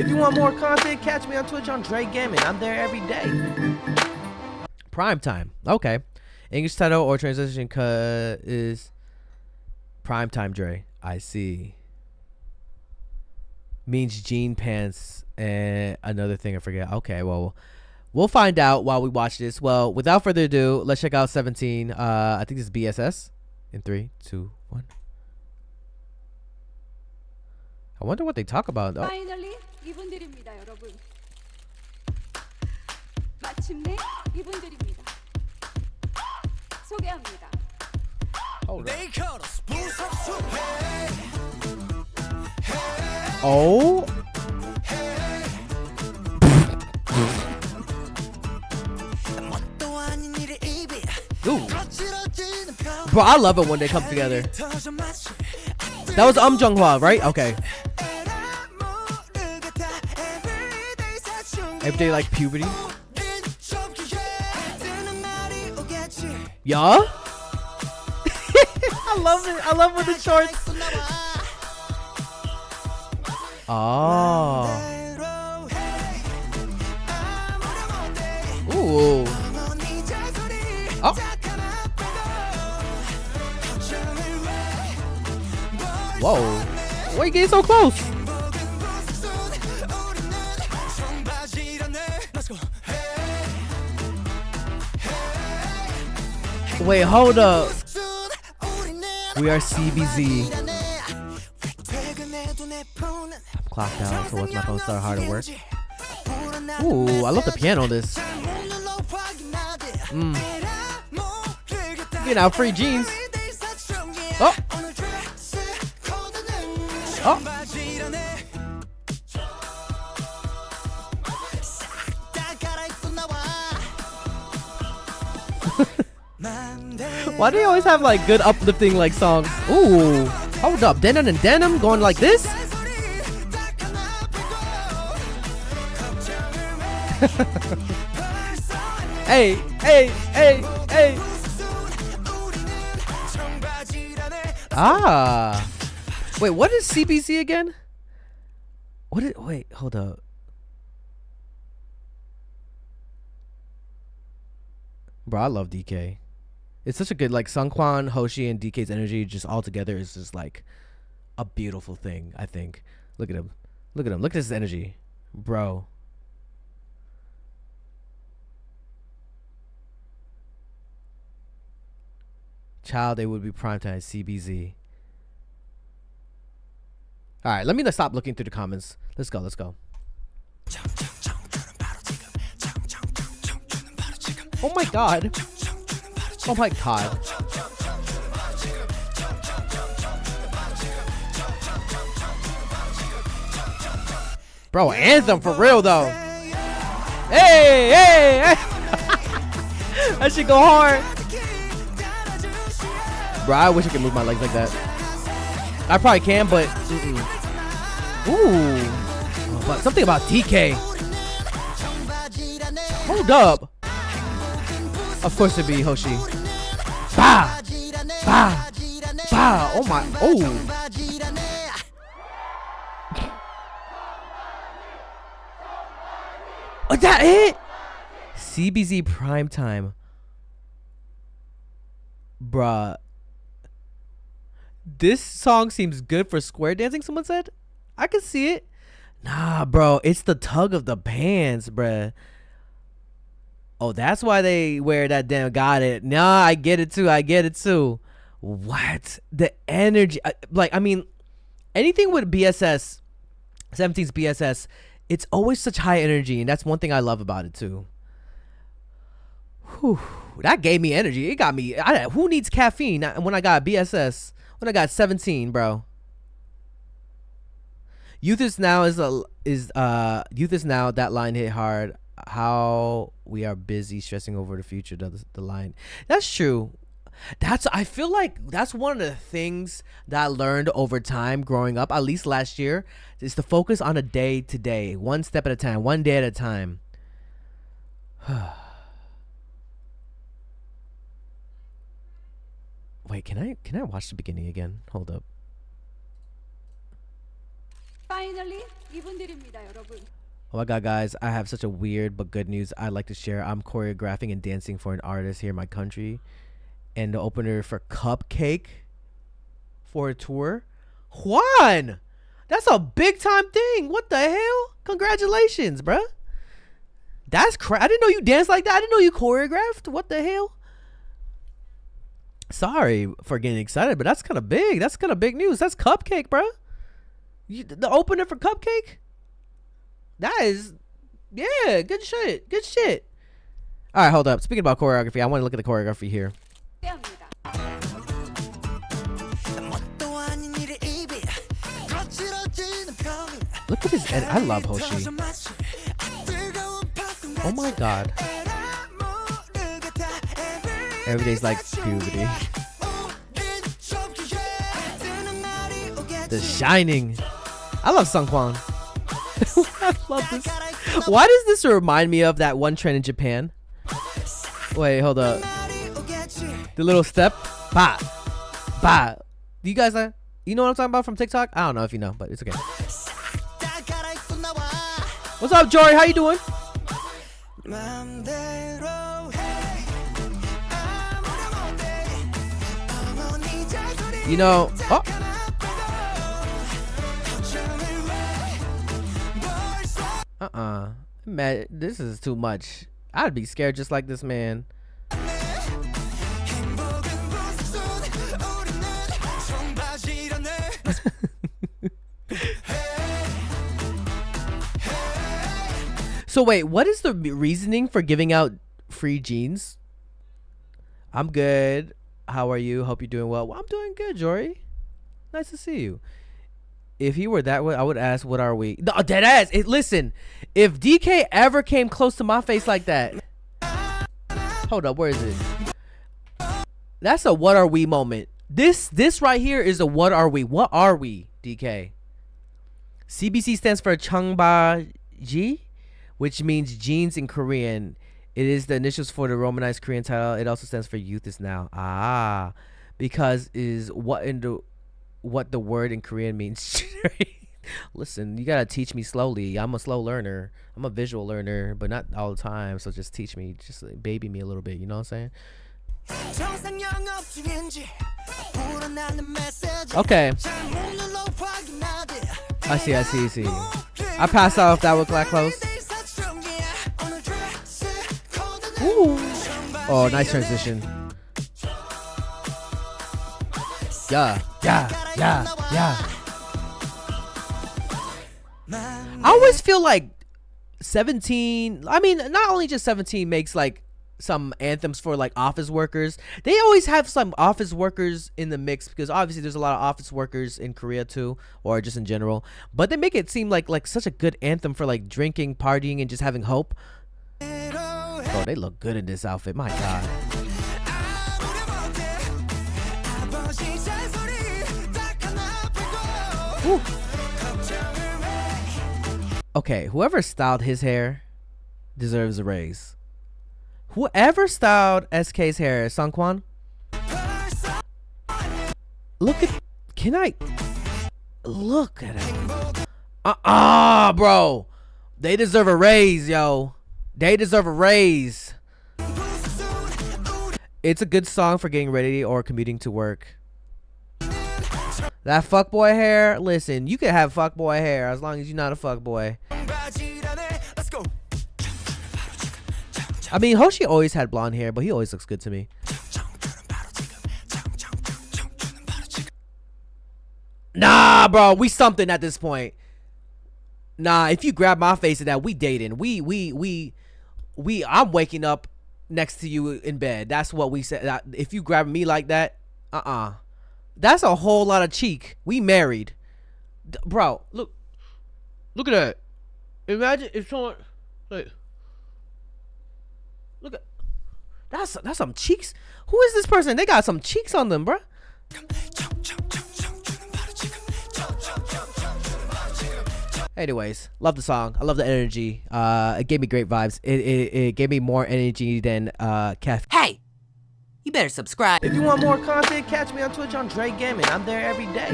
If you want more content, catch me on Twitch on JREAMERS. I'm there every day. Prime time. Okay. English title or translation is prime time Dre. I see. Means jean pants and another thing I forget. Okay, well, we'll find out while we watch this. Well, without further ado, let's check out 17. I think this is BSS. In 3, 2, 1. I wonder what they talk about. Oh. Finally, 이분들입니다, 여러분. 마침내 이분들입니다. 소개합니다. Hold on. Oh. Ooh. Bro, I love it when they come together. That was Jung-hwa, right? Okay. Everyday like puberty. Yeah. I love it. I love with the shorts. Oh. Ooh. Oh. Whoa. Why are you getting so close? Wait, hold up. We are CBZ. I'm clocked out, so once my phone started hard to work. Ooh, I love the piano on this. Getting out free jeans. Oh. Oh. Why do they always have like good uplifting like songs? Ooh, hold up, denim and denim going like this. Hey, hey, hey, hey. Ah, wait, what is CBC again? What is? Wait, hold up. Bro, I love DK. It's such a good, like, Sungkwan, Hoshi, and DK's energy just all together is just like a beautiful thing, I think. Look at him. Look at him. Look at his energy. Bro. Child, they would be primetime CBZ. Alright, let me stop looking through the comments. Let's go, let's go. Oh my god. Oh my god. Bro, anthem for real though. Hey, hey, hey. That shit go hard. Bro, I wish I could move my legs like that. I probably can, but ooh. But something about DK. Hold up. Of course it'd be Hoshi. Bah! Bah! Bah! Oh my. Oh! Is that it? CBZ primetime. Bruh. This song seems good for square dancing, someone said. I can see it. Nah, bro. It's the tug of the pants, bruh. Oh, that's why they wear that damn. Got it. Nah, I get it too. I get it too. What? The energy. Like, I mean, anything with BSS, 17's BSS, it's always such high energy. And that's one thing I love about it too. Whew. That gave me energy. It got me. Who needs caffeine when I got BSS? When I got 17, bro. Youth is now youth is now. That line hit hard. How we are busy stressing over the future. The line. That's true. I feel like that's one of the things that I learned over time growing up, at least last year, is to focus on a day to day, one step at a time, one day at a time. Wait, can I watch the beginning again? Hold up. Finally, 이분들입니다, 여러분. Oh my god, guys, I have such a weird but good news I'd like to share. I'm choreographing and dancing for an artist here in my country, and the opener for Cupcake for a tour. Juan, that's a big time thing. What the hell? Congratulations, bruh. That's I didn't know you danced like that. I didn't know you choreographed. What the hell? Sorry for getting excited, but that's kind of big. That's kind of big news. That's Cupcake, bruh. The opener for Cupcake? That is, yeah, good shit. Good shit. All right, hold up. Speaking about choreography, I want to look at the choreography here. Look at this. I love Hoshi. Oh my god. Every day's like puberty. The Shining. I love Sungkwan. I love this. Why does this remind me of that one trend in Japan? Wait, hold up. The little step. Ba. Ba. Do you guys you know what I'm talking about from TikTok? I don't know if you know, but it's okay. What's up, Jory? How you doing? You know, oh. Man, this is too much. I'd be scared just like this man. So wait, what is the reasoning for giving out free jeans? I'm good. How are you? Hope you're doing well. Well, I'm doing good, Jory. Nice to see you. If he were that way, I would ask, what are we? No, dead ass. Listen, if DK ever came close to my face like that. Hold up, where is it? That's a what are we moment. This right here is a what are we? What are we, DK? CBC stands for Chungba-ji, which means jeans in Korean. It is the initials for the Romanized Korean title. It also stands for youth is now. Ah, because is what the word in Korean means. Listen, you gotta teach me slowly. I'm a slow learner. I'm a visual learner, but not all the time. So just teach me, just baby me a little bit. You know what I'm saying? Okay. I see. I passed out if that was that close. Ooh. Oh, nice transition. Yeah. I always feel like 17, I mean, not only just 17 makes like some anthems for like office workers. They always have some office workers in the mix because obviously there's a lot of office workers in Korea too, or just in general. But they make it seem like such a good anthem for like drinking, partying, and just having hope. Oh, they look good in this outfit. My God. Woo. Okay, whoever styled his hair deserves a raise. Whoever styled SK's hair, Sungkwan. Look at, can I look at it? Bro. They deserve a raise, yo. They deserve a raise. It's a good song for getting ready or commuting to work. That fuckboy hair, listen, you can have fuckboy hair as long as you're not a fuckboy. I mean, Hoshi always had blonde hair, but he always looks good to me. Nah, bro, we something at this point. Nah, if you grab my face in that, we dating. I'm waking up next to you in bed. That's what we said. If you grab me like that, that's a whole lot of cheek. We married. Bro, look at that. Imagine if someone, like, look at, that's some cheeks. Who is this person? They got some cheeks on them, bro. Anyways, love the song. I love the energy. It gave me great vibes. It gave me more energy than Kef. Hey, you better subscribe. If you want more content, catch me on Twitch on JREAMERS. I'm there every day.